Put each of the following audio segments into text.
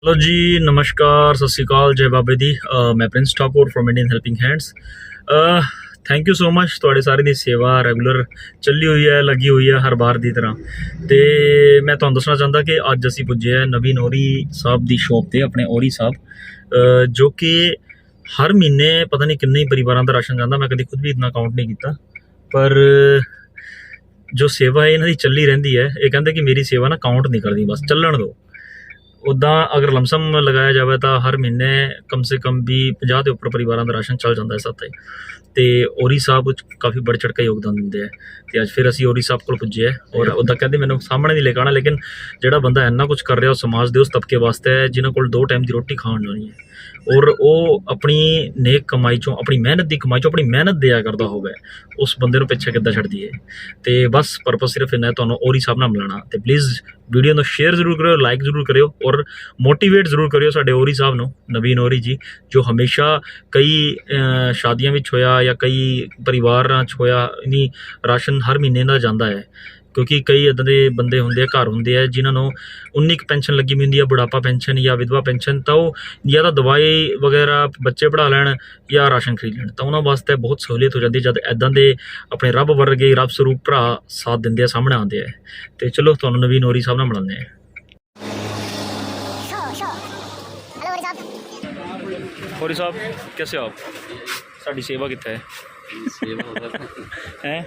Hello जी, नमस्कार, सत श्री अकाल, जय बाबे दी। मैं Prince Thakur from Indian helping hands. Thank you so much. ਤੁਹਾਡੀ ਸਾਰੀ ਦੀ ਸੇਵਾ ਰੈਗੂਲਰ ਚੱਲੀ ਹੋਈ ਹੈ, ਲੱਗੀ ਹੋਈ ਹੈ ਹਰ ਵਾਰ ਦੀ ਤਰ੍ਹਾਂ। ਤੇ ਮੈਂ ਤੁਹਾਨੂੰ ਦੱਸਣਾ ਚਾਹੁੰਦਾ ਕਿ ਅੱਜ ਅਸੀਂ ਪੁੱਜੇ ਹਾਂ ਨਵੀਨ ਔਰੀ ਸਾਹਿਬ ਦੀ ਸ਼ੌਪ ਤੇ, ਆਪਣੇ ਔਰੀ ਸਾਹਿਬ, ਜੋ ਕਿ ਹਰ ਮਹੀਨੇ ਪਤਾ ਨਹੀਂ ਕਿੰਨੇ ਪਰਿਵਾਰਾਂ ਦਾ ਰਾਸ਼ਨ ਜਾਂਦਾ। ਮੈਂ ਕਦੀ ਖੁਦ ਵੀ ਇਤਨਾ ਕਾਊਂਟ ਨਹੀਂ ਕੀਤਾ, ਪਰ ਜੋ ਸੇਵਾ ਹੈ ਇਹਨਾਂ ਦੀ ਚੱਲੀ ਰਹਿੰਦੀ ਹੈ। ਇਹ ਕਹਿੰਦੇ ਕਿ ਮੇਰੀ ਸੇਵਾ ਨਾ ਕਾਊਂਟ ਨਹੀਂ ਕਰਦੀ, ਬਸ ਚੱਲਣ ਦਿਓ। ਉੱਦਾਂ ਅਗਰ ਲਮਸਮ ਲਗਾਇਆ ਜਾਵੇ ਤਾਂ ਹਰ ਮਹੀਨੇ ਕਮ ਸੇ ਕਮ ਵੀ 50 ਦੇ ਉੱਪਰ ਪਰਿਵਾਰਾਂ ਦਾ ਰਾਸ਼ਨ ਚੱਲ ਜਾਂਦਾ ਹੈ ਸੱਤ। ਤੇ ਔਰੀ ਸਾਹਿਬ ਕਾਫੀ ਬੜ ਚੜ੍ਹ ਕੇ ਯੋਗਦਾਨ ਦਿੰਦੇ ਆ। ਤੇ ਅੱਜ ਫਿਰ ਅਸੀਂ ਔਰੀ ਸਾਹਿਬ ਕੋਲ ਪੁੱਜੇ ਆ। ਔਰ ਉੱਦਾਂ ਕਹਿੰਦੇ ਮੈਨੂੰ ਸਾਹਮਣੇ ਨਹੀਂ ਲੈ ਕੇ ਆਉਣਾ, ਲੇਕਿਨ ਜਿਹੜਾ ਬੰਦਾ ਇੰਨਾ ਕੁਝ ਕਰ ਰਿਹਾ ਉਹ ਸਮਾਜ ਦੇ ਉਸ ਤਬਕੇ ਵਾਸਤੇ ਹੈ ਜਿਨ੍ਹਾਂ ਕੋਲ 2 ਟਾਈਮ ਦੀ ਰੋਟੀ ਖਾਣ ਨੂੰ ਨਹੀਂ ਹੈ, ਔਰ ਉਹ ਆਪਣੀ ਨੇਕ ਕਮਾਈ ਚੋਂ, ਆਪਣੀ ਮਿਹਨਤ ਦੀ ਕਮਾਈ ਚੋਂ ਆਪਣੀ ਮਿਹਨਤ ਦਿਆ ਕਰਦਾ ਹੋਵੇ, ਉਸ ਬੰਦੇ ਨੂੰ ਪਿੱਛੇ ਕਿੱਦਾਂ ਛੱਡਦੀ ਹੈ। ਤੇ ਬਸ ਪਰਪਸ ਸਿਰਫ ਇੰਨਾ ਹੈ, ਤੁਹਾਨੂੰ ਔਰੀ ਸਾਹਿਬ ਨਾਲ ਮਿਲਾਉਣਾ। ਤੇ ਪਲੀਜ਼ ਵੀਡੀਓ ਨੂੰ ਸ਼ੇਅਰ ਜ਼ਰੂਰ ਕਰਿਓ, ਲਾਈਕ ਜ਼ਰੂਰ ਕਰਿਓ, ਔਰ ਮੋਟੀਵੇਟ ਜ਼ਰੂਰ ਕਰਿਓ ਸਾਡੇ ਔਰੀ ਸਾਹਿਬ ਨੂੰ, ਨਵੀਨ ਔਰੀ ਜੀ, ਜੋ ਹਮੇਸ਼ਾ ਕਈ ਸ਼ਾਦੀਆਂ ਵਿੱਚ ਹੋਇਆ ਜਾਂ ਕਈ ਪਰਿਵਾਰਾਂ 'ਚ ਹੋਇਆ, ਨਹੀਂ ਰਾਸ਼ਨ ਹਰ ਮਹੀਨੇ ਦਾ ਜਾਂਦਾ ਹੈ। ਕਿਉਂਕਿ ਕਈ ਇੱਦਾਂ ਦੇ ਬੰਦੇ ਹੁੰਦੇ ਆ, ਘਰ ਹੁੰਦੇ ਆ ਜਿਨ੍ਹਾਂ ਨੂੰ 19 ਪੈਨਸ਼ਨ ਲੱਗੀ ਵੀ ਹੁੰਦੀ ਆ, ਬੁਢਾਪਾ ਪੈਨਸ਼ਨ ਜਾਂ ਵਿਧਵਾ ਪੈਨਸ਼ਨ, ਤਾਂ ਉਹ ਜਾਂ ਤਾਂ ਦਵਾਈ ਵਗੈਰਾ ਬੱਚੇ ਪੜ੍ਹਾ ਲੈਣ ਜਾਂ ਰਾਸ਼ਨ ਖਰੀਦ ਲੈਣ, ਤਾਂ ਉਹਨਾਂ ਵਾਸਤੇ ਬਹੁਤ ਸਹੂਲੀਅਤ ਹੋ ਜਾਂਦੀ ਜਦ ਇੱਦਾਂ ਦੇ ਆਪਣੇ ਰੱਬ ਵਰਗੇ, ਰੱਬ ਸਰੂਪ ਭਰਾ ਸਾਥ ਦਿੰਦੇ ਆ, ਸਾਹਮਣੇ ਆਉਂਦੇ ਆ। ਤੇ ਚਲੋ ਤੁਹਾਨੂੰ ਨਵੀਨ ਔਰੀ ਸਾਹਿਬ ਨਾਲ ਮਿਲਾਉਂਦੇ ਆ। ਔਰੀ ਸਾਹਿਬ कैसे हो आप? साड़ी सेवा कितना है? सेवा हैं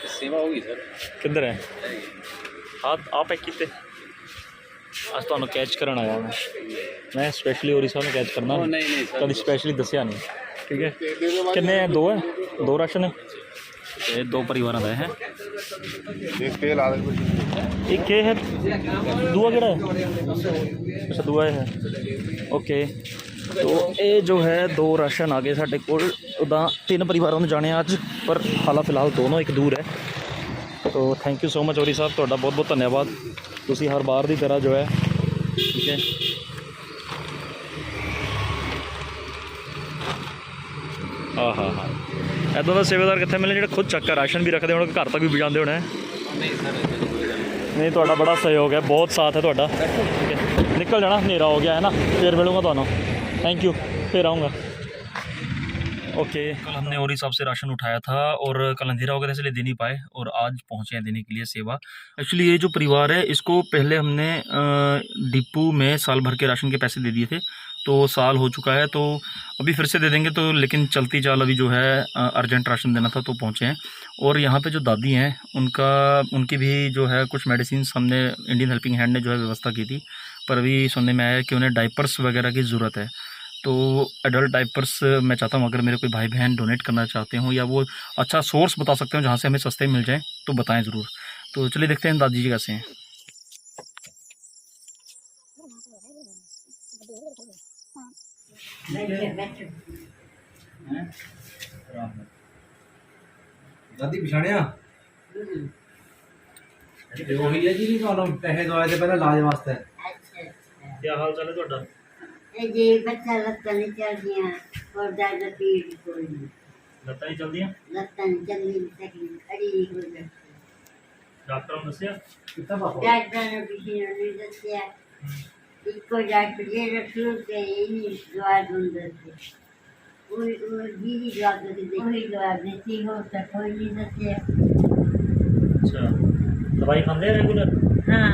सेवा होगी सर। किधर है? आप पैक किते अस तुहानू कैच करन आया मैं स्पैशली औरी साहब कैच करना। नहीं सर, कभी स्पैशली दसिया नहीं। ठीक है, किन्ने है? 2 है, 2 राशन है, ये 2 परिवार का है। एक के है, दूआ केड़ा है? अच्छा दूआ है, ओके। तो ये जो है 2 राशन आ गए साढ़े कोल। उदा 3 परिवारों में जाने अज, पर हाल फिलहाल दोनों एक दूर है। तो थैंक यू सो मच औरी साहब, तुहाडा बहुत बहुत धन्यवाद। तुसी हर बार की तरह जो है, ठीक है। हाँ हाँ हाँ, इदां दा सेवेदार कित्थे मिले जिहड़े खुद चक्कर राशन भी रखते होने, घर तक भी पहुँचाते होने? नहीं सर, नहीं, तुहाडा बड़ा सहयोग है, बहुत साथ है तुहाडा। ठीक है, निकल जाना, हनेरा हो गया है ना, फिर मिलूँगा तुहानू। थैंक यू, फिर आऊँगा। ओके, कल हमने औरी साहब से राशन उठाया था और कल अंधेरा हो गया था इसलिए दे नहीं पाए, और आज पहुँचे हैं देने के लिए सेवा। एक्चुअली ये जो परिवार है इसको पहले हमने डिपू में साल भर के राशन के पैसे दे दिए थे, तो साल हो चुका है, तो अभी फिर से दे देंगे। तो लेकिन चलती चाल अभी जो है अर्जेंट राशन देना था, तो पहुँचे हैं। और यहाँ पे जो दादी हैं उनकी भी जो है कुछ मेडिसिन हमने इंडियन हेल्पिंग हैंड ने जो है व्यवस्था की थी, पर अभी सुनने में आया कि उन्हें डाइपर्स वगैरह की ज़रूरत है। तो एडल्ट डाइपर्स मैं चाहता हूँ, अगर मेरे कोई भाई बहन डोनेट करना चाहते हों या वो अच्छा सोर्स बता सकते हो जहाँ से हमें सस्ते मिल जाएँ, तो बताएं ज़रूर। तो चलिए देखते हैं दादी जी कैसे हैं। दादी पिछाड़िया वही है जी, नहीं तो पैसे दवाए थे पहले इलाज वास्ते। क्या हाल चाल है ਤੁਹਾਡਾ? जी बच्चा लत्ता नहीं चल दिया और ज्यादा पीड़ कोई नहीं, ਲੱਤਾਂ ਨਹੀਂ ਚੱਲਦੀਆਂ? लत्ता नहीं चल नहीं सकती, खड़ी नहीं हो सकती। ਡਾਕਟਰ ਨੂੰ ਦੱਸਿਆ? कितना पापा डॉक्टर ने किसी ने नहीं दसिया, इसको डॉक्टर ये रखो के यही दवा दूंगा से वो दीदी दवा देती, वही दवा देती हो तो कोई नहीं दसिया। अच्छा, दवाई खाते हैं रेगुलर? हाँ,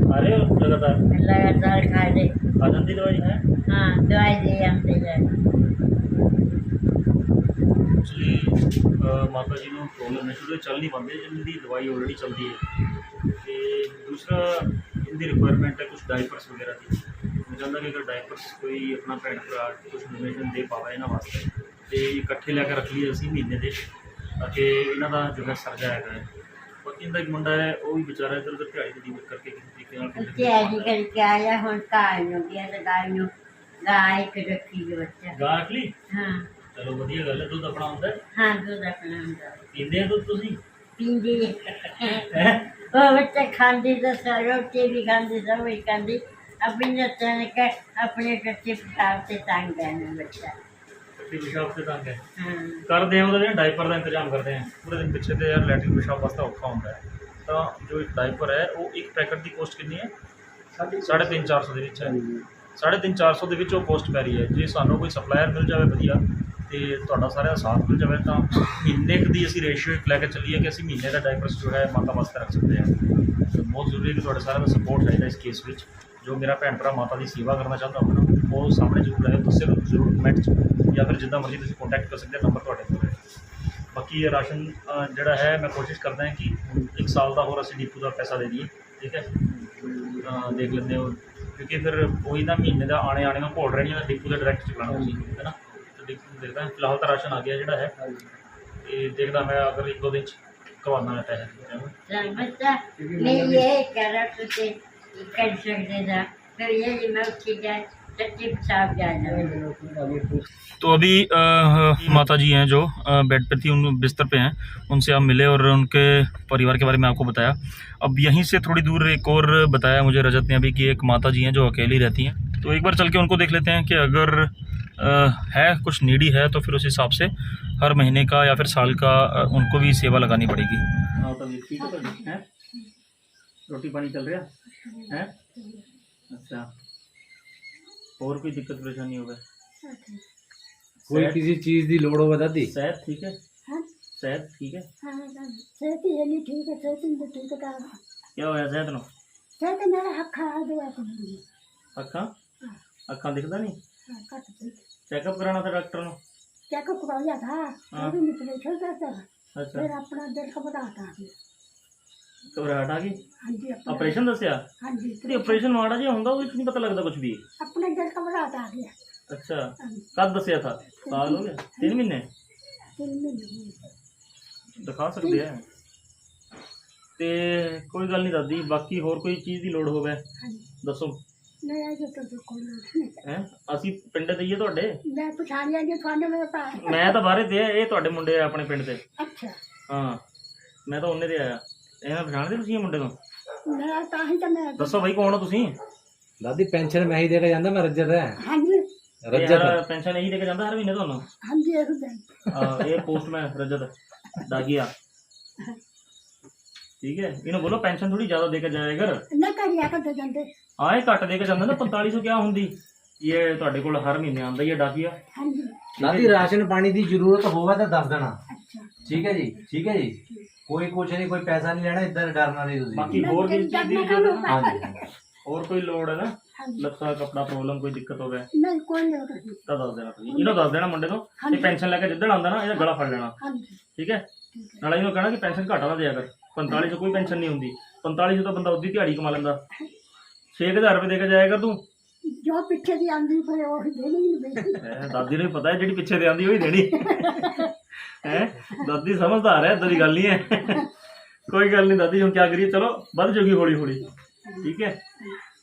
आ रहे हो लगातार खा ले। आ जाती दवाई है? हाँ, दवाई दे हम दे जाए। एक्चुअली माता जी को प्रॉब्लम है, शुरू चल नहीं पाते, जिनकी दवाई ऑलरेडी चलती है। तो दूसरा इनकी रिक्वायरमेंट है कुछ डाइपर्स वगैरह की। मैं चाहता कि अगर डाइपर्स कोई अपना भैन भरा कुछ डोनेशन दे पावे इन्होंने वास्ते, तो इकट्ठे लैके रख लिए असी महीने के, ताकि इन्हों का जो है सर जाएगा है। बाकी इनका एक मुंडा है, वो भी बेचारा इधर उधर दिहाड़ी दी करके किसी तरीके तैयारी करके आया हूँ, गाय हो गया तो गाय के रखी जो बच्चा। गाय रख ली? हाँ चलो वधिया गल है। दुध अपना होंदा है? हाँ, दूध अपना होंदा है। पींदे हो दुध तुसीं? पींदी हैं? वो बच्चा खांदी तो रोटी भी खांदी, सब भी खांदी, अपनी नचन के अपने टट्टी पेशाब से तंग है ना बच्चा। टट्टी पेशाब से तंग है? हाँ, कर दें ਉਹਦਾ डायपर का इंतजाम करते हैं पूरे दिन पिछले तो यार लैट्रिन पेशाब वास्ते औखा होंदा है। तो जो एक डायपर है वो एक पैकेट की कॉस्ट कितनी है? 350-400 ਦੇ ਵਿੱਚ है। 350-400 ਦੇ ਵਿੱਚ ਉਹ ਕੋਸਟ ਪੈ ਰਹੀ ਹੈ। ਜੇ ਸਾਨੂੰ ਕੋਈ ਸਪਲਾਇਰ ਮਿਲ ਜਾਵੇ ਵਧੀਆ ਤੇ ਤੁਹਾਡਾ ਸਾਰਿਆਂ ਦਾ ਸਾਥ ਮਿਲ ਜਾਵੇ ਤਾਂ ਮਹੀਨੇ ਕੁ ਦੀ ਅਸੀਂ ਰੇਸ਼ੀਓ ਇੱਕ ਲੈ ਕੇ ਚੱਲੀਏ ਕਿ ਅਸੀਂ ਮਹੀਨੇ ਦਾ ਡਾਈਪਰਸ ਜੋ ਹੈ ਮਾਤਾ ਵਾਸਤੇ ਰੱਖ ਸਕਦੇ ਹਾਂ। ਤੇ ਬਹੁਤ ਜ਼ਰੂਰੀ ਹੈ ਕਿ ਤੁਹਾਡੇ ਸਾਰਿਆਂ ਦਾ ਸਪੋਰਟ ਚਾਹੀਦਾ ਇਸ ਕੇਸ ਵਿੱਚ। ਜੋ ਮੇਰਾ ਭੈਣ ਭਰਾ ਮਾਤਾ ਦੀ ਸੇਵਾ ਕਰਨਾ ਚਾਹੁੰਦਾ ਹੋਵੇ ਨਾ ਉਹ ਸਾਹਮਣੇ ਜ਼ਰੂਰ ਰਹੇ, ਦੱਸੇ ਜ਼ਰੂਰ ਕਮੈਂਟ 'ਚ ਜਾਂ ਫਿਰ ਜਿੱਦਾਂ ਮਰਜ਼ੀ ਤੁਸੀਂ ਕੰਟੈਕਟ ਕਰ ਸਕਦੇ ਹੋ, ਨੰਬਰ ਤੁਹਾਡੇ ਕੋਲ ਹੈ। ਬਾਕੀ ਇਹ ਰਾਸ਼ਨ ਜਿਹੜਾ ਹੈ ਮੈਂ ਕੋਸ਼ਿਸ਼ ਕਰਦਾ ਹਾਂ ਕਿ 1 ਸਾਲ ਦਾ ਹੋਰ ਅਸੀਂ ਡਿਪੂ ਦਾ ਪੈਸਾ ਦੇ ਦਈਏ, ਠੀਕ ਹੈ। ਦੇਖ ਲੈਂਦੇ ਹੋ क्योंकि फिर वही ना महीने का आने में घोल रहनी है, डिपू का डायरैक्ट चलाना है ना। तो डिपू देखता है फिलहाल तो राशन आ गया जोड़ा है, ये देखता मैं अगर 1-2 दिन करवाना है पैसे। बच्चा मैं ये करा तो से कर सकते था तो ये मैं उठी जाए सच्ची साफ जाना। तो अभी माता जी हैं जो बेड पे थी, उन बिस्तर पे हैं, उनसे आप मिले और उनके परिवार के बारे में आपको बताया। अब यहीं से थोड़ी दूर एक और बताया मुझे रजत ने अभी कि एक माता जी हैं जो अकेली रहती हैं। तो एक बार चल के उनको देख लेते हैं कि अगर है कुछ नीडी है तो फिर उस हिसाब से हर महीने का या फिर साल का उनको भी सेवा लगानी पड़ेगी। ठीक है, रोटी पानी चल रहा है? अच्छा, और कोई दिक्कत परेशानी हो गई? कोई किसी चीज की लोड़ हो दादी? सेहत ठीक है? हाँ? सेहत ठीक है? सेहत ही नहीं ठीक है, सेहत नहीं ठीक है। क्या होया सेहत नु? सेहत मेरा अखा दुआ को नहीं अखा अखा दिखता नहीं? कट चेकअप कराना था डॉक्टर नु? चेकअप करवाया था, हाँ। अभी निकले छोटा था, अच्छा, फिर अपना दिल घबराहट आ गया। घबराहट आ गई? हाँ जी, अपना ऑपरेशन दसिया? हाँ जी, ਤੇ ਆਪਰੇਸ਼ਨ ਮਾੜਾ ਜਿਹਾ ਹੁੰਦਾ ਉਹ ਨਹੀਂ ਪਤਾ ਲੱਗਦਾ ਕੁਝ ਵੀ। अपना दिल घबराहट आ गया। अच्छा, हाँ जी, कब दसिया था? साल हो गया? 3 महीने? 3 महीने ਦਿਖਾ ਸਕਦੇ ਆ ਤੇ ਕੋਈ ਗੱਲ ਨਹੀਂ ਦਾਦੀ। ਬਾਕੀ ਹੋਰ ਕੋਈ ਚੀਜ਼ ਦੀ ਲੋੜ ਹੋਵੇ हाँ जी, ਦੱਸੋ। नहीं आया तो कोई नहीं, ਹੈ ਅਸੀਂ ਪਿੰਡ ਦੇ ਹੀ ਆ ਤੁਹਾਡੇ। मैं पछाण लिया जो थाने मेरे पास। ਮੈਂ ਤਾਂ ਬਾਹਰੇ ਤੇ ਆ, ਇਹ ਤੁਹਾਡੇ ਮੁੰਡੇ ਆ ਆਪਣੇ ਪਿੰਡ ਦੇ। अच्छा, ਹਾਂ ਮੈਂ ਤਾਂ ਉਹਨੇ ਤੇ ਆਇਆ। ਇਹਨਾਂ ਪਛਾਣਦੇ ਤੁਸੀਂ ਇਹ ਮੁੰਡੇ ਨੂੰ? मैं ताही तो मैं ਦੱਸੋ ਭਾਈ ਕੌਣ ਹੋ ਤੁਸੀਂ? दादी पेंशन मैं ही देके जाता, मैं रजत है। हाँ जी, रजत ਪੈਨਸ਼ਨ ਇਹੀ ਦੇ ਕੇ ਜਾਂਦਾ ਹਰ ਮਹੀਨੇ ਤੁਹਾਨੂੰ? हाँ जी, एक दिन ਇਹ ਪੋਸਟਮੈਨ ਰਜਤ ਦਾਗੀਆ, ਠੀਕ ਹੈ। ਇਹਨੂੰ ਬੋਲੋ ਪੈਨਸ਼ਨ ਥੋੜੀ ਜ਼ਿਆਦਾ ਦੇ ਕੇ ਜਾਇਆ ਕਰ। न करिया कर दे जंदे। ਹਾਂ ਇਹ ਘੱਟ ਦੇ ਕੇ ਜਾਂਦਾ ਨਾ, 4500 ਕਿਆ ਹੁੰਦੀ। ਇਹ ਤੁਹਾਡੇ ਕੋਲ ਹਰ ਮਹੀਨੇ ਆਉਂਦਾ ਹੀ ਹੈ ਡਾਕੀਆ। हाँ जी, दादी राशन पानी की जरूरत होवे तो दस देना, अच्छा, ठीक है जी? ठीक है जी, कोई कुछ नहीं, कोई पैसा नहीं लेना, इधर डरना नहीं तुझे। ਬਾਕੀ ਹੋਰ ਵੀ ਚੀਜ਼ ਦੀ डरने का ਜ਼ਰੂਰਤ हाँ ਹੈ? जी, ਹੋਰ ਕੋਈ ਲੋੜ ਹੈ ਨਾ, हाँ जी, ਲੱਤਾ ਕਪੜਾ ਪ੍ਰੋਬਲਮ ਕੋਈ ਦਿੱਕਤ ਹੋਵੇ नहीं कोई लोड़ नहीं। ਤਾਂ ਦੱਸ ਦੇਣਾ ਤੁਸੀਂ। ਇਹਨੂੰ ਦੱਸ ਦੇਣਾ ਮੁੰਡੇ ਨੂੰ ਕਿ ਪੈਨਸ਼ਨ ਲੈ ਕੇ ਜਿੱਦਣ ਆਉਂਦਾ ਨਾ ਇਹਦਾ ਗਲਾ ਫੜ ਲੈਣਾ, हाँ जी, ਠੀਕ ਹੈ। ਨਾਲੇ ਇਹਨੂੰ ਕਹਿਣਾ ਕਿ ਪੈਨਸ਼ਨ ਘੱਟ ਨਾ ਦਿਆ ਕਰ। 45 'ਚ ਕੋਈ ਪੈਨਸ਼ਨ ਨਹੀਂ ਹੁੰਦੀ। 45 'ਚ ਤਾਂ ਬੰਦਾ ਉਹਦੀ ਦਿਹਾੜੀ ਕਮਾ ਲੈਂਦਾ। 6000 ਰੁਪਏ ਦੇ ਕੇ ਜਾਇਆ ਕਰ ਤੂੰ। जो पीछे दी आंदी फिर वो देनी नहीं बेटी। ਹੈਂ, ਦਾਦੀ ਨੂੰ ਵੀ ਪਤਾ ਹੈ ਜਿਹੜੀ ਪਿੱਛੇ ਦੇ ਆਉਂਦੀ ਉਹੀ ਦੇਣੀ ਹੈ। ਦਾਦੀ ਸਮਝਦਾਰ ਹੈ, ਏਦਾਂ ਦੀ ਗੱਲ ਨਹੀਂ ਹੈ। ਕੋਈ ਗੱਲ ਨਹੀਂ ਦਾਦੀ, ਹੁਣ ਕੀ ਕਰੀਏ, ਚਲੋ ਵੱਧ ਜੂਗੀ ਹੌਲੀ ਹੌਲੀ, ਠੀਕ ਹੈ।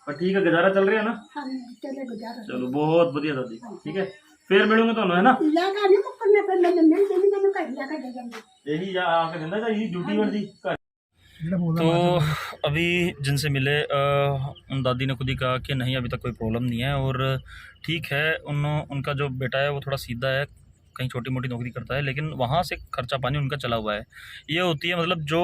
ਪਰ ਠੀਕ ਹੈ, ਗੁਜ਼ਾਰਾ ਚੱਲ ਰਿਹਾ ਨਾ? हाँ चले गुजारा ਚਲੋ ਬਹੁਤ ਵਧੀਆ ਦਾਦੀ, ਠੀਕ ਹੈ। ਫਿਰ ਮਿਲੂੰਗੇ ਤੁਹਾਨੂੰ, ਹੈ ਨਾ? लगा नहीं मुकरने पे मैंने मिल देनी, मैंने कह दिया कर दे जंदे। यही आ के दिंदा था, यही ड्यूटी वर्दी घर। तो अभी जिनसे मिले उन दादी ने खुद ही कहा कि नहीं अभी तक कोई प्रॉब्लम नहीं है और ठीक है। उनका जो बेटा है वो थोड़ा सीधा है, कहीं छोटी मोटी नौकरी करता है, लेकिन वहाँ से खर्चा पानी उनका चला हुआ है। ये होती है मतलब जो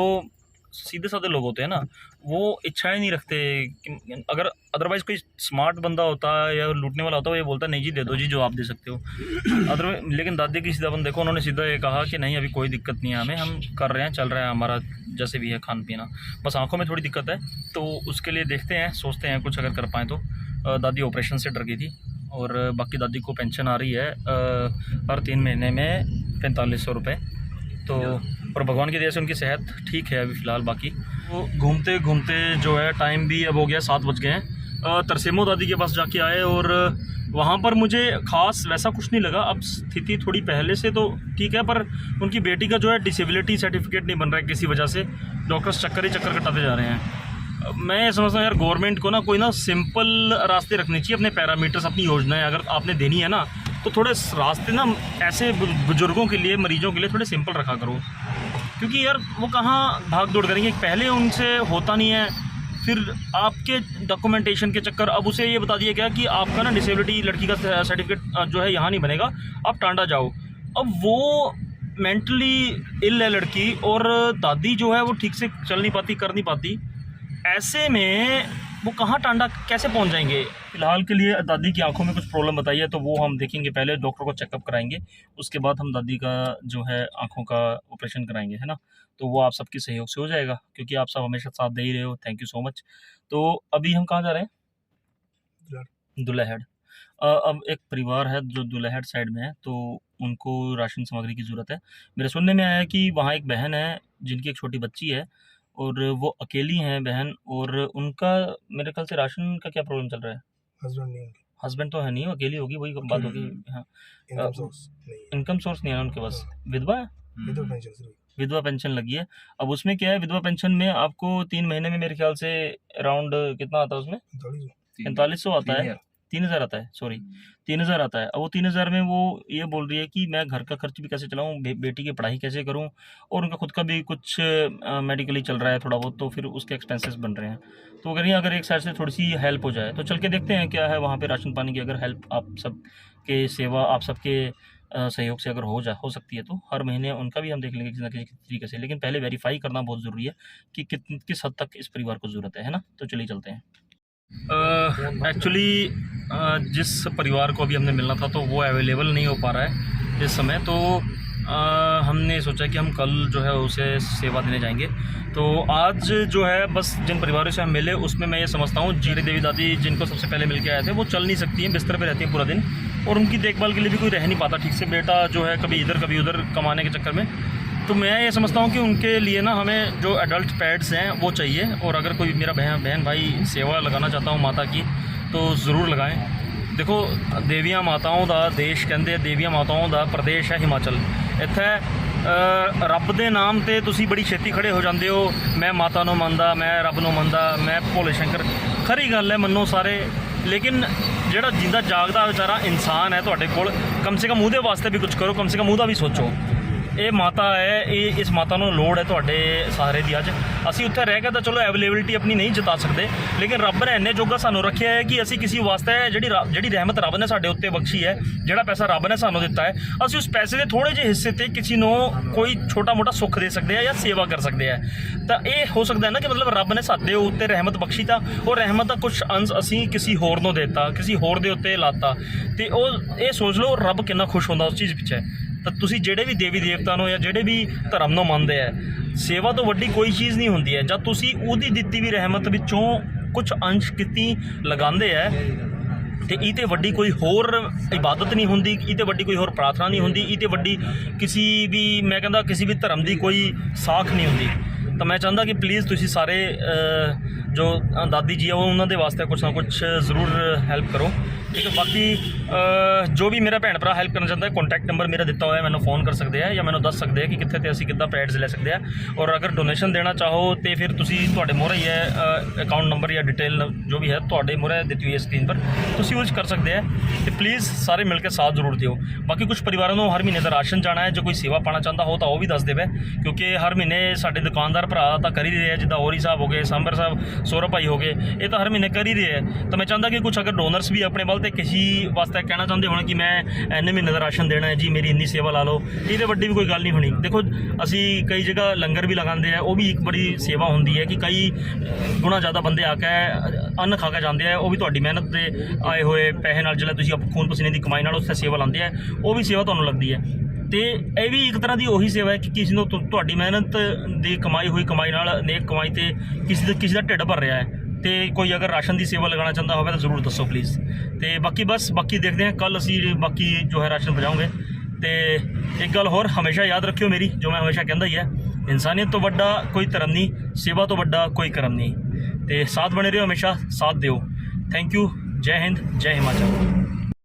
सीधे साधे लोग होते हैं ना, वो इच्छाएं नहीं रखते कि अगर अदरवाइज़ कोई स्मार्ट बंदा होता है या लूटने वाला होता है वो ये बोलता है नहीं जी दे दो जी जो आप दे सकते हो। अदरवाइज लेकिन दादी की सीधापन देखो, उन्होंने सीधा ये कहा कि नहीं अभी कोई दिक्कत नहीं है हमें, हम कर रहे हैं, चल रहा है हमारा जैसे भी है खान पीना, बस आंखों में थोड़ी दिक्कत है तो उसके लिए देखते हैं, सोचते हैं कुछ अगर कर पाएँ तो। दादी ऑपरेशन से डर गई थी और बाकी दादी को पेंशन आ रही है हर 3 महीने में 4500 रुपये। तो और भगवान की दया से उनकी सेहत ठीक है अभी फ़िलहाल। बाकी वो घूमते घूमते जो है टाइम भी अब हो गया, 7 बज गए हैं। तरसेमो दादी के पास जाके आए और वहाँ पर मुझे ख़ास वैसा कुछ नहीं लगा। अब स्थिति थोड़ी पहले से तो ठीक है, पर उनकी बेटी का जो है डिसेबिलिटी सर्टिफिकेट नहीं बन रहा है किसी वजह से, डॉक्टर्स चक्कर ही चक्कर कटाते जा रहे हैं। मैं ये समझता हूँ यार गवर्नमेंट को ना कोई ना सिंपल रास्ते रखने चाहिए, अपने पैरामीटर्स, अपनी योजनाएं अगर आपने देनी है ना तो थोड़े रास्ते ना ऐसे बुजुर्गों के लिए, मरीजों के लिए थोड़े सिंपल रखा करो, क्योंकि यार वो कहाँ भाग दौड़ करेंगे। पहले उनसे होता नहीं है, फिर आपके डॉक्यूमेंटेशन के चक्कर, अब उसे ये बता दिया गया कि आपका ना डिसेबिलिटी लड़की का सर्टिफिकेट जो है यहाँ नहीं बनेगा, आप टांडा जाओ। अब वो मेंटली इल है लड़की और दादी जो है वो ठीक से चल नहीं पाती, कर नहीं पाती। ऐसे में वो कहाँ टांडा कैसे पहुंच जाएंगे। फिलहाल के लिए दादी की आंखों में कुछ प्रॉब्लम बताई है, तो वो हम देखेंगे, पहले डॉक्टर को चेकअप कराएंगे, उसके बाद हम दादी का जो है आंखों का ऑपरेशन कराएंगे, है ना। तो वो आप सबके सहयोग से हो जाएगा, क्योंकि आप सब हमेशा साथ दे ही रहे हो, थैंक यू सो मच। तो अभी हम कहाँ जा रहे हैं? दुल्हेड़। अब एक परिवार है जो दुल्हेड़ साइड में है, तो उनको राशन सामग्री की ज़रूरत है। मेरे सुनने में आया है कि वहाँ एक बहन है जिनकी एक छोटी बच्ची है, और वो अकेली हैं बहन, और उनका मेरे ख्याल से राशन का क्या प्रॉब्लम चल रहा है? हस्बैंड नहीं उनके, हस्बैंड तो है नहीं, वो अकेली होगी, वही बात होगी। हाँ, इनकम सोर्स नहीं है, इनकम सोर्स नहीं है उनके पास। विधवा है, विधवा पेंशन से विधवा पेंशन लगी है। अब उसमें क्या है, विधवा पेंशन में आपको 3 महीने में मेरे ख्याल से अराउंड कितना आता है उसमें? 4500 आता है, 3000 आता है, सॉरी 3000 आता है। अब वो 3000 में वो ये बोल रही है कि मैं घर का खर्च भी कैसे चलाऊं, बेटी की पढ़ाई कैसे करूं, और उनका खुद का भी कुछ मेडिकली चल रहा है थोड़ा बहुत, तो फिर उसके एक्सपेंसेस बन रहे हैं। तो अगर ये अगर एक साइड से थोड़ी सी हेल्प हो जाए तो चल के देखते हैं क्या है वहाँ पे राशन पानी की, अगर हेल्प आप सब के सेवा आप सबके सहयोग से अगर हो सकती है, तो हर महीने उनका भी हम देख लेंगे किसी न किसी तरीके से। लेकिन पहले वेरीफाई करना बहुत ज़रूरी है कि किस हद तक इस परिवार को ज़रूरत है ना। तो चलिए चलते हैं। एक्चुअली जिस परिवार को अभी हमने मिलना था तो वो अवेलेबल नहीं हो पा रहा है इस समय, तो हमने सोचा कि हम कल जो है उसे सेवा देने जाएंगे। तो आज जो है बस जिन परिवारों से हम मिले उसमें मैं ये समझता हूँ, जीरी देवी दादी जिनको सबसे पहले मिल के आए थे, वो चल नहीं सकती हैं, बिस्तर पे रहती हैं पूरा दिन, और उनकी देखभाल के लिए भी कोई रह नहीं पाता ठीक से। बेटा जो है कभी इधर कभी उधर कमाने के चक्कर में, तो मैं ये समझता हूँ कि उनके लिए ना हमें जो एडल्ट पैड्स हैं वो चाहिए। और अगर कोई मेरा बहन भाई सेवा लगाना चाहता हूँ माता की, तो ज़रूर लगाएं। देखो देवियां माताओं का देश कहते, देवियां माताओं का प्रदेश है हिमाचल। इत्थे रब दे नाम ते तुसी बड़ी छेती खड़े हो जाते हो, मैं माता नूं मनदा, मैं रब नूं मनदा, मैं भोले शंकर। खरी गल है, मनो सारे, लेकिन जिहड़ा जिंदा जागदा बेचारा इंसान है तुहाडे कोल, कम से कम ਉਹਦੇ वास्ते भी कुछ करो, कम से कम ਉਹਦਾ भी सोचो। ਇਹ ਮਾਤਾ ਹੈ, ਇਸ ਮਾਤਾ ਨੂੰ ਲੋੜ ਹੈ ਤੁਹਾਡੇ ਸਹਾਰੇ ਦੀ। ਅੱਜ ਅਸੀਂ ਉੱਥੇ ਰਹਿ ਕੇ ਤਾਂ ਚਲੋ ਅਵੇਲੇਬਿਲਿਟੀ ਆਪਣੀ ਨਹੀਂ ਜਤਾ ਸਕਦੇ, ਲੇਕਿਨ ਰੱਬ ਨੇ ਇੰਨੇ ਜੋਗਾ ਸਾਨੂੰ ਰੱਖਿਆ ਹੈ ਕਿ ਅਸੀਂ ਕਿਸੇ ਵਾਸਤੇ ਜਿਹੜੀ ਰਹਿਮਤ ਰੱਬ ਨੇ ਸਾਡੇ ਉੱਤੇ ਬਖਸ਼ੀ ਹੈ, ਜਿਹੜਾ ਪੈਸਾ ਰੱਬ ਨੇ ਸਾਨੂੰ ਦਿੱਤਾ ਹੈ, ਅਸੀਂ ਉਸ ਪੈਸੇ ਦੇ ਥੋੜ੍ਹੇ ਜਿਹੇ ਹਿੱਸੇ ਤੇ ਕਿਸੇ ਨੂੰ ਕੋਈ ਛੋਟਾ ਮੋਟਾ ਸੁੱਖ ਦੇ ਸਕਦੇ ਆ ਜਾਂ ਸੇਵਾ ਕਰ ਸਕਦੇ ਆ। ਤਾਂ ਇਹ ਹੋ ਸਕਦਾ ਹੈ ਨਾ ਕਿ ਮਤਲਬ ਰੱਬ ਨੇ ਸਾਡੇ ਉੱਤੇ ਰਹਿਮਤ ਬਖਸ਼ੀ ਤਾਂ ਉਹ ਰਹਿਮਤ ਦਾ ਕੁਛ ਅੰਸ਼ ਅਸੀਂ ਕਿਸੇ ਹੋਰ ਨੂੰ ਦੇਤਾ, ਕਿਸੇ ਹੋਰ ਦੇ ਉੱਤੇ ਲਾਤਾ, ਤੇ ਉਹ ਇਹ ਸੋਚ ਲਓ ਰੱਬ ਕਿੰਨਾ ਖੁਸ਼ ਹੁੰਦਾ ਉਸ ਚੀਜ਼ ਪਿੱਛੇ। ਤਾਂ ਤੁਸੀਂ ਜਿਹੜੇ ਵੀ ਦੇਵੀ ਦੇਵਤਾ ਨੂੰ ਜਾਂ ਜਿਹੜੇ ਵੀ ਧਰਮ ਨੂੰ ਮੰਨਦੇ ਆ, ਸੇਵਾ ਤੋਂ ਵੱਡੀ ਕੋਈ ਚੀਜ਼ ਨਹੀਂ ਹੁੰਦੀ ਹੈ। ਜਦ ਤੁਸੀਂ ਉਹਦੀ ਦਿੱਤੀ ਵੀ ਰਹਿਮਤ ਵਿੱਚੋਂ ਕੁਝ ਅੰਸ਼ ਕੀਤੀ ਲਗਾਉਂਦੇ ਆ, ਤੇ ਇਹ ਤੇ ਵੱਡੀ ਕੋਈ ਹੋਰ ਇਬਾਦਤ ਨਹੀਂ ਹੁੰਦੀ, ਇਹ ਤੇ ਵੱਡੀ ਕੋਈ ਹੋਰ ਪ੍ਰਾਰਥਨਾ ਨਹੀਂ ਹੁੰਦੀ, ਇਹ ਤੇ ਵੱਡੀ ਕਿਸੇ ਵੀ ਮੈਂ ਕਹਿੰਦਾ ਕਿਸੇ ਵੀ ਧਰਮ ਦੀ ਕੋਈ ਸਾਖ ਨਹੀਂ ਹੁੰਦੀ। ਤਾਂ ਮੈਂ ਚਾਹੁੰਦਾ ਕਿ ਪਲੀਜ਼ ਤੁਸੀਂ ਸਾਰੇ ਜੋ ਦਾਦੀ ਜੀ ਆ ਉਹਨਾਂ ਦੇ ਵਾਸਤੇ ਕੁਛ ਨਾ ਕੁਛ ਜ਼ਰੂਰ ਹੈਲਪ ਕਰੋ, ठीक है। बाकी जो भी मेरा भैन भरा हेल्प करना चाहता है, कॉन्टैक्ट नंबर मेरा दिता हुआ है, मैंने फ़ोन कर सकते हैं या मैंने दस सकते हैं कि कितने ते असीं किद्दां पैड्स ले सकते हैं। और अगर डोनेशन देना चाहो तो फिर तुसीं तुहाडे मोहरे ही है अकाउंट नंबर या डिटेल जो भी है तुहाडे मोहरे दित्ती हुई है स्क्रीन पर, तुसीं यूज़ कर सकते हैं। तो प्लीज़ सारे मिल के साथ जरूर दिओ। बाकी कुछ परिवारों को हर महीने का राशन जाना है, जो कोई सेवा पाना चाहता हो तो वह भी दस देवे, क्योंकि हर महीने साडे दुकानदार भरा तो कर ही रहे हैं, जिद्दां होरी साहब हो गए, सांबर साहब, सौरभ भाई हो गए, ये तो हर महीने कर ही रहे हैं। तो मैं चाहता कि कुछ अगर डोनर्स भी अपने वाल तो किसी वास्ते कहना चाहते होने कि मैं इन्ने महीने का राशन देना है जी, मेरी इन्नी सेवा ला लो, ये वड्डी भी कोई गल नहीं होनी। देखो असी कई जगह लंगर भी लगाते हैं, वो भी एक बड़ी सेवा होंदी है कि कई गुणा ज़्यादा बंदे आके अन्न खा के जाते हैं, वो भी तुहाडी मेहनत के आए हुए पैसे नाल जिहड़ा तुसीं खून पसीने की कमाई नाल उत्थे सेवा लाते हैं, वो भी सेवा तुहानूं लगदी है। तो यह भी एक तरह की उही सेवा है कि किसी को तुहाडी मेहनत की कमाई हुई कमाई नाल नेक कमाई ते किसी का ढिड भर रहा है। तो कोई अगर राशन की सेवा लगाना चाहता हो तो ज़रूर दसो प्लीज़। तो बाकी देखते हैं कल असी बाकी जो है राशन पहुँचाओगे। तो एक गल होर हमेशा याद रखियो मेरी, जो मैं हमेशा कहता ही है, इंसानियत तो वड्डा कोई धर्म नहीं, सेवा तो वड्डा कोई कर्म नहीं। तो साथ बने रहो, हमेशा साथ दो। Thank you. जय हिंद, जय हिमाचल।